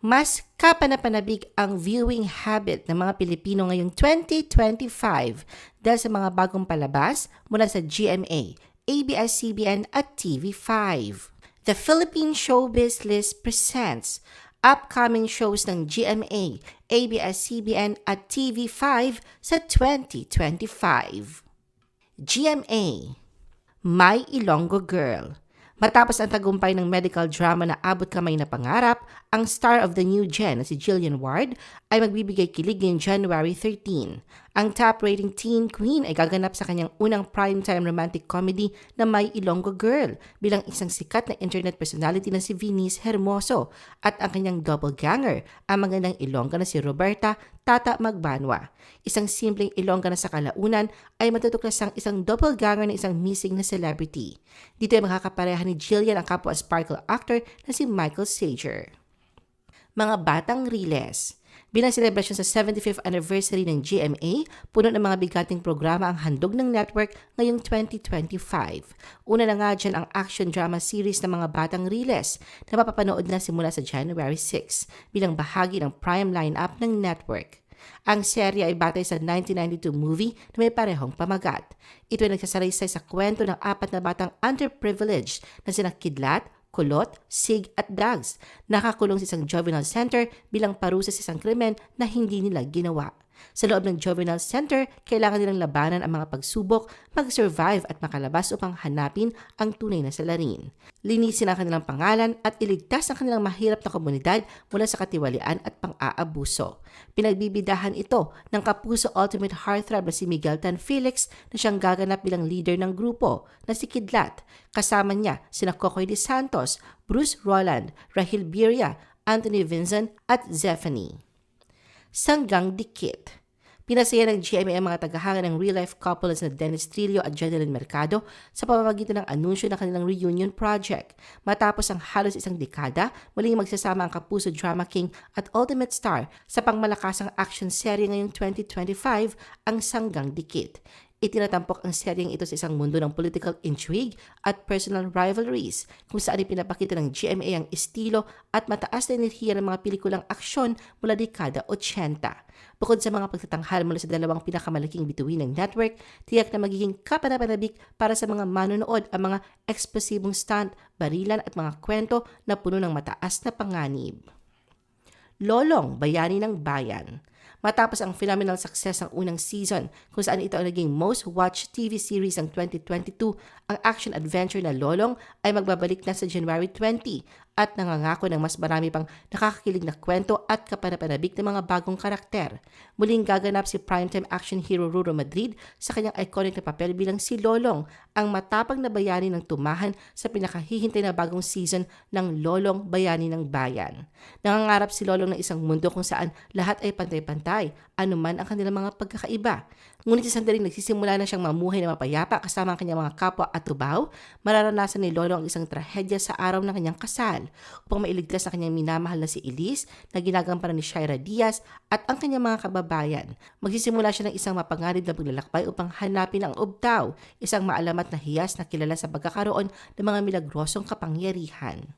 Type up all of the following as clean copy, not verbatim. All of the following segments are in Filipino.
Mas kapanapanabik ang viewing habit ng mga Pilipino ngayong 2025 dahil sa mga bagong palabas mula sa GMA, ABS-CBN at TV5. The Philippine Showbiz List presents upcoming shows ng GMA, ABS-CBN at TV5 sa 2025. GMA, My Ilonggo Girl. Matapos ang tagumpay ng medical drama na Abot Kamay na Pangarap, ang star of the new gen na si Jillian Ward ay magbibigay kilig ngayong January 13. Ang top-rating teen queen ay gaganap sa kanyang unang primetime romantic comedy na My Ilonggo Girl bilang isang sikat na internet personality na si Venice Hermoso at ang kanyang doppelganger, ang magandang Ilongga na si Roberta Tata Magbanwa. Isang simpleng Ilongga na sa kalaunan ay matutuklasang isang doppelganger ng isang missing na celebrity. Dito ay makakapareha ni Jillian ang kapwa sparkle actor na si Michael Sager. Mga batang riles. Bilang selebrasyon sa 75th anniversary ng GMA, puno ng mga bigating programa ang handog ng network ngayong 2025. Una na nga dyan ang action drama series ng mga batang riles na mapapanood na simula sa January 6 bilang bahagi ng prime lineup ng network. Ang serye ay batay sa 1992 movie na may parehong pamagat. Ito ay nagsasalaysay sa kwento ng apat na batang underprivileged na sina Kidlat, Kulot, Sig at Dags, nakakulong sa isang juvenile center bilang parusa sa isang krimen na hindi nila ginawa. Sa loob ng juvenile center, kailangan nilang labanan ang mga pagsubok, mag-survive at makalabas upang hanapin ang tunay na salarin. Linisin ang kanilang pangalan at iligtas ang kanilang mahirap na komunidad mula sa katiwalian at pang-aabuso. Pinagbibidahan ito ng kapuso ultimate heartthrob na si Miguel Tan Felix na siyang gaganap bilang leader ng grupo na si Kidlat. Kasama niya sina Kokoy de Santos, Bruce Roland, Rahil Birria, Anthony Vincent at Zephanie. Sanggang Dikit. Pinasaya ng GMA ang mga tagahanga ng real-life couples na Dennis Trillo at Jeneline Mercado sa pamamagitan ng anunsyo ng kanilang reunion project. Matapos ang halos isang dekada, muling magsasama ang kapuso drama king at ultimate star sa pangmalakasang action serye ngayong 2025, ang Sanggang Dikit. Itinatampok ang seryeng ito sa isang mundo ng political intrigue at personal rivalries kung saan ipinapakita ng GMA ang estilo at mataas na enerhiya ng mga pelikulang aksyon mula dekada 80. Bukod sa mga pagtatanghal mula sa dalawang pinakamalaking bituin ng network, tiyak na magiging kapanapanabik para sa mga manonood ang mga eksplosibong stunt, barilan at mga kwento na puno ng mataas na panganib. Lolong, Bayani ng Bayan. Matapos ang phenomenal success ng unang season kung saan ito ang naging most watched TV series ng 2022, ang action-adventure na Lolong ay magbabalik na sa January 20 at nangangako ng mas marami pang nakakakilig na kwento at kapanapanabik ng mga bagong karakter. Muling gaganap si primetime action hero Ruro Madrid sa kanyang iconic na papel bilang si Lolong, ang matapang na bayani ng tumahan sa pinakahihintay na bagong season ng Lolong, Bayani ng Bayan. Nangangarap si Lolong ng isang mundo kung saan lahat ay pantay-pantay, anuman ang kanilang mga pagkakaiba. Ngunit sa sandaling nagsisimula na siyang mamuhay na mapayapa kasama ang kanyang mga kapwa at tubaw, mararanasan ni Lolo ang isang trahedya sa araw ng kanyang kasal upang mailigtas ang kanyang minamahal na si Elise na ginagampanan ni Shaira Diaz at ang kanyang mga kababayan. Magsisimula siya ng isang mapanganib na paglalakbay upang hanapin ang Ubtaw, isang maalamat na hiyas na kilala sa pagkakaroon ng mga milagrosong kapangyarihan.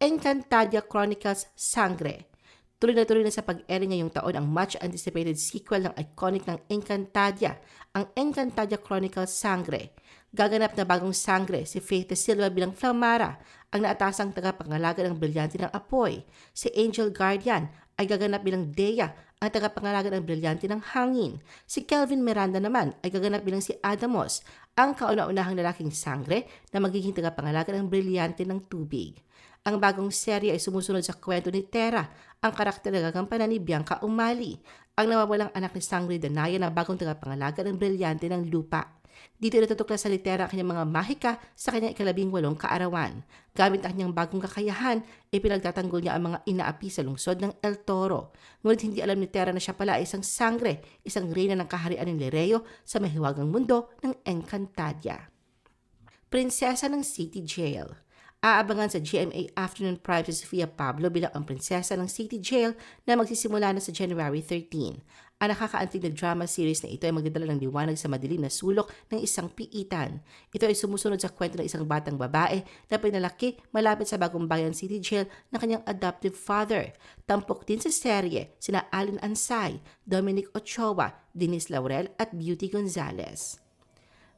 Encantadia Chronicles Sangre. Tuloy na sa pag-airing ngayong taon ang much-anticipated sequel ng iconic ng Encantadia, ang Encantadia Chronicles Sangre. Gaganap na bagong Sangre si Faith De Silva bilang Flamara, ang naatasang tagapangalaga ng brilyante ng apoy. Si Angel Guardian ay gaganap bilang Dea, ang tagapangalaga ng brilyante ng hangin. Si Kelvin Miranda naman ay gaganap bilang si Adamos, ang kauna-unahang lalaking Sangre na magiging tagapangalaga ng brilyante ng tubig. Ang bagong serye ay sumusunod sa kwento ni Tera, ang karakter na gagampanan ni Bianca Umali, ang nawawalang anak ni Sangre Danaya na bagong tagapangalaga ng brilyante ng lupa. Dito natutuklasan ni Tera ang kanyang mga mahika sa kanyang 18 kaarawan. Gamit ang kanyang bagong kakayahan, pinagtatanggol niya ang mga inaapi sa lungsod ng El Toro. Ngunit hindi alam ni Tera na siya pala ay isang Sangre, isang reyna ng kaharian ng Lereo sa mahiwagang mundo ng Encantadia. Prinsesa ng City Jail. Aabangan sa GMA Afternoon Prime si Sofia Pablo bilang ang prinsesa ng City Jail na magsisimula na sa January 13. Ang nakakaantig na drama series na ito ay magdadala ng liwanag sa madilim na sulok ng isang piitan. Ito ay sumusunod sa kwento ng isang batang babae na pinalaki malapit sa Bagong Bayan City Jail ng kanyang adoptive father. Tampok din sa serye sina Allen Ansay, Dominic Ochoa, Denise Laurel at Beauty Gonzalez.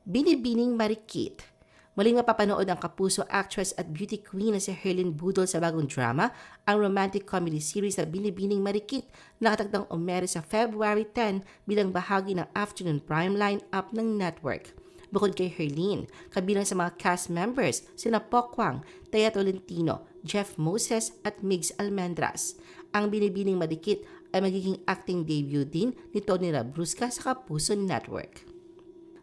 Binibining Marikit. Muling mapapanood ang kapuso actress at beauty queen na si Herlyn Budol sa bagong drama, ang romantic comedy series na Binibining Marikit, nakatagdang umere sa February 10 bilang bahagi ng afternoon prime line-up ng network. Bukod kay Herlyn, kabilang sa mga cast members sina Pokwang, Tea Tolentino, Jeff Moses at Migs Almendras. Ang Binibining Marikit ay magiging acting debut din ni Tony Labrusca sa Kapuso Network.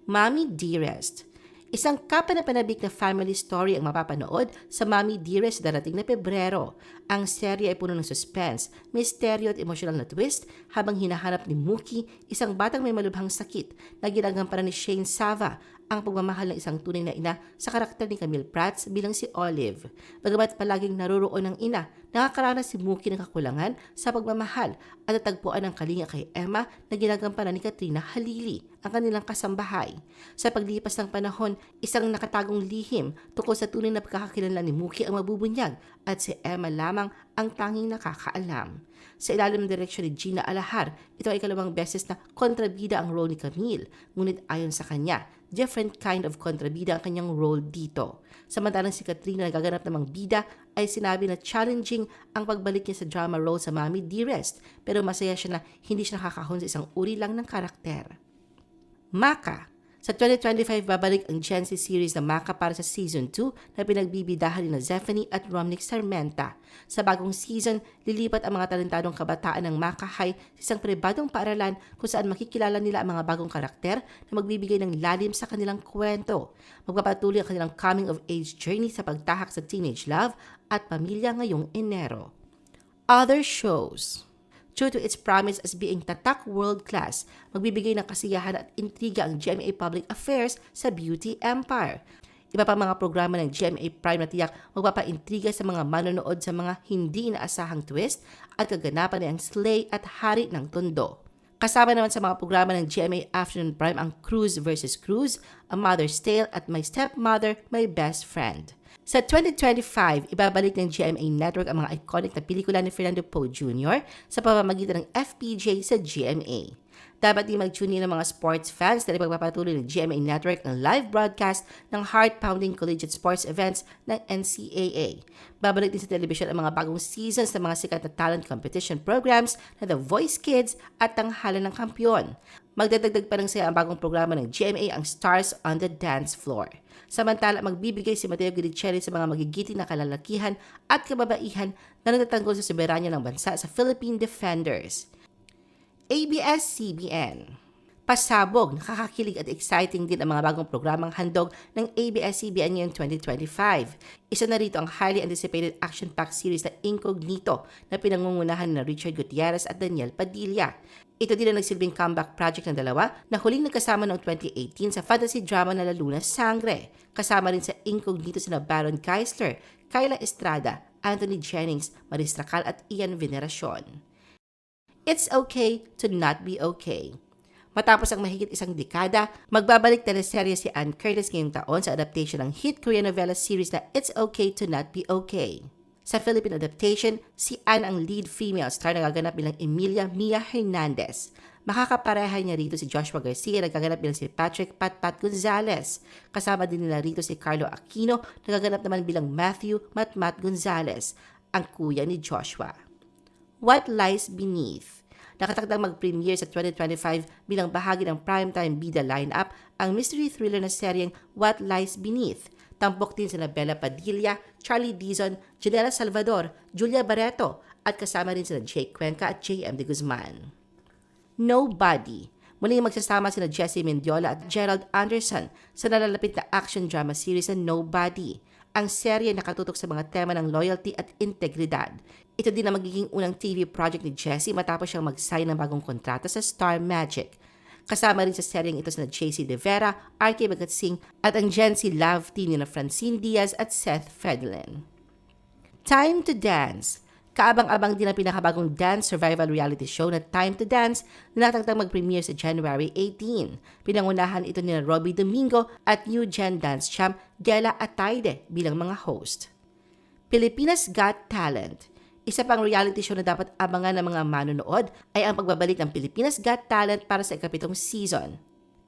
Mommy Dearest. Isang kapanapanabik na family story ang mapapanood sa Mommy Dearest darating na Pebrero. Ang serye ay puno ng suspense, misteryo at emosyonal na twist habang hinahanap ni Mookie, isang batang may malubhang sakit na ginagamparan ni Shane Sava, ang pagmamahal ng isang tunay na ina sa karakter ni Camille Prats bilang si Olive. Bagamat palaging naroroon ng ina, nakakaranas si Mookie ng kakulangan sa pagmamahal at natagpuan ng kalinga kay Emma na ginagamparan ni Katrina Halili, ang kanilang kasambahay. Sa paglipas ng panahon, isang nakatagong lihim tungkol sa tunay na pagkakakilanlan ni Mookie ang mabubunyag at si Emma lamang ang tanging nakakaalam. Sa ilalim ng direksyon ni Gina Alahar, ito ay ikalawang beses na kontrabida ang role ni Camille, ngunit ayon sa kanya, different kind of kontrabida ang kanyang role dito. Samantalang si Katrina na gaganap namang bida ay sinabi na challenging ang pagbalik niya sa drama role sa Mommy Dearest, pero masaya siya na hindi siya nakakahon sa isang uri lang ng karakter. Maka. Sa 2025, babalik ang Gen Z series na Maka para sa Season 2 na pinagbibidahan ni Zephanie at Romnick Sarmenta. Sa bagong season, lilipat ang mga talentadong kabataan ng Maka High sa isang pribadong paaralan kung saan makikilala nila ang mga bagong karakter na magbibigay ng lalim sa kanilang kwento. Magpapatuloy ang kanilang coming-of-age journey sa pagtahak sa teenage love at pamilya ngayong Enero. Other shows. True to its promise as being tatak world-class, magbibigay ng kasiyahan at intriga ang GMA Public Affairs sa Beauty Empire. Iba pang mga programa ng GMA Prime na tiyak magpapaintriga sa mga manonood sa mga hindi inaasahang twist at kaganapan ng slay at hari ng tondo. Kasama naman sa mga programa ng GMA Afternoon Prime ang Cruise vs. Cruise, A Mother's Tale at My Stepmother, My Best Friend. Sa 2025, ibabalik ng GMA Network ang mga iconic na pelikula ni Fernando Poe Jr. sa pamamagitan ng FPJ sa GMA. Dapat din mag-tune in ng mga sports fans dahil pagpapatuloy ng GMA Network ang live broadcast ng heart-pounding collegiate sports events ng NCAA. Babalik din sa telebisyon ang mga bagong seasons ng mga sikat na talent competition programs na The Voice Kids at Tanghalan ng Kampiyon. Magdadagdag pa ng saya ang bagong programa ng GMA ang Stars on the Dance Floor. Samantala, magbibigay si Mateo Guidicelli sa mga magigiting na kalalakihan at kababaihan na natatanggol sa soberanya ng bansa sa Philippine Defenders. ABS-CBN. Pasabog, nakakakilig at exciting din ang mga bagong programang handog ng ABS-CBN ngayong 2025. Isa na rito ang highly anticipated action-packed series na Incognito na pinangungunahan na Richard Gutierrez at Daniel Padilla. Ito din ang nagsilbing comeback project ng dalawa na huling nagkasama noong 2018 sa fantasy drama na La Luna Sangre. Kasama rin sa Incognito sina Baron Geisler, Kyla Estrada, Anthony Jennings, Maris Racal at Ian Veneracion. It's okay to not be okay. Matapos ang mahigit isang dekada, magbabalik teleserye si Ann Curtis ngayong taon sa adaptation ng hit Korean novela series na It's Okay to Not Be Okay. Sa Philippine adaptation, si Ann ang lead female star na gaganap bilang Emilia Mia Hernandez. Makakapareha niya rito si Joshua Garcia na gaganap bilang si Patrick Patpat Gonzalez. Kasama din nila rito si Carlo Aquino na gaganap naman bilang Matthew Matmat Gonzalez, ang kuya ni Joshua. What Lies Beneath. Nakatakdang mag-premiere sa 2025 bilang bahagi ng primetime bida lineup ang mystery thriller na seryeng What Lies Beneath. Tampok din sina Bella Padilla, Charlie Dizon, Janela Salvador, Julia Barreto at kasama rin sina Jake Cuenca at JM De Guzman. Nobody. Muling magsasama sina Jessie Mendiola at Gerald Anderson sa nalalapit na action drama series na Nobody. Ang serye nakatutok sa mga tema ng loyalty at integridad. Ito din ang magiging unang TV project ni Jessie matapos siyang mag-sign ng bagong kontrata sa Star Magic. Kasama rin sa seryeng ito sina JC De Vera, RK Bagatsing at ang Gen Z love team na Francine Diaz at Seth Fedelin. Time to Dance. Kaabang-abang din ang pinakabagong dance survival reality show na Time to Dance na natagtang mag-premiere sa January 18. Pinangunahan ito ni Robbie Domingo at New Gen Dance champ Gela Ataide bilang mga host. Pilipinas Got Talent. Isa pang reality show na dapat abangan ng mga manonood ay ang pagbabalik ng Pilipinas Got Talent para sa ikapitong season.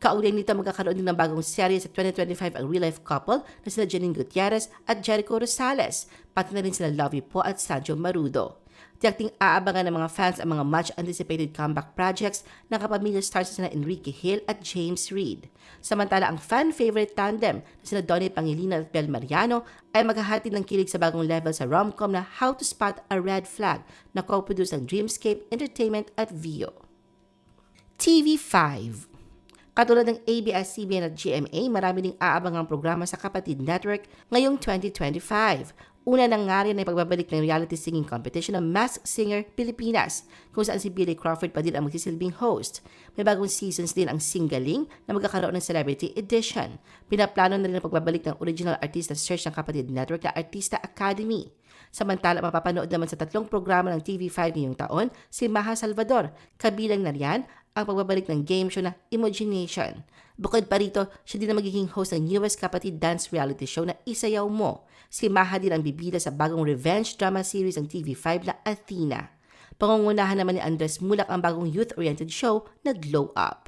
Kaugnay nito magkakaroon din ng bagong serye sa 2025 ang real-life couple na sina Janine Gutierrez at Jericho Rosales, pati na rin sila Lovie Po at Sergio Marudo. Tiyakting aabangan ng mga fans ang mga much-anticipated comeback projects ng kapamilya stars na sina Enrique Hill at James Reid. Samantala ang fan-favorite tandem na sina Donnie Pangilinan at Bel Mariano ay maghahatid ng kilig sa bagong level sa rom-com na How to Spot a Red Flag na co-produce ng Dreamscape Entertainment at Vio. TV5. Katulad ng ABS-CBN at GMA, marami ding aabangang programa sa Kapatid Network ngayong 2025. Una nang nga rin ay pagbabalik ng reality singing competition ng Masked Singer Pilipinas, kung saan si Billy Crawford pa din ang magsisilbing host. May bagong seasons din ang Singaling na magkakaroon ng Celebrity Edition. Pinaplano na rin ang pagbabalik ng original artista search ng Kapatid Network na Artista Academy. Samantala, mapapanood naman sa 3 programa ng TV5 ngayong taon si Maha Salvador, kabilang na riyan ang pagbabalik ng game show na Imagination. Bukod pa rito, siya din ang magiging host ng newest Kapatid Dance reality show na Isayaw Mo. Si Maha din ang bibida sa bagong revenge drama series ng TV5 na Athena. Pangungunahan naman ni Andres Mulak ang bagong youth-oriented show na Glow Up.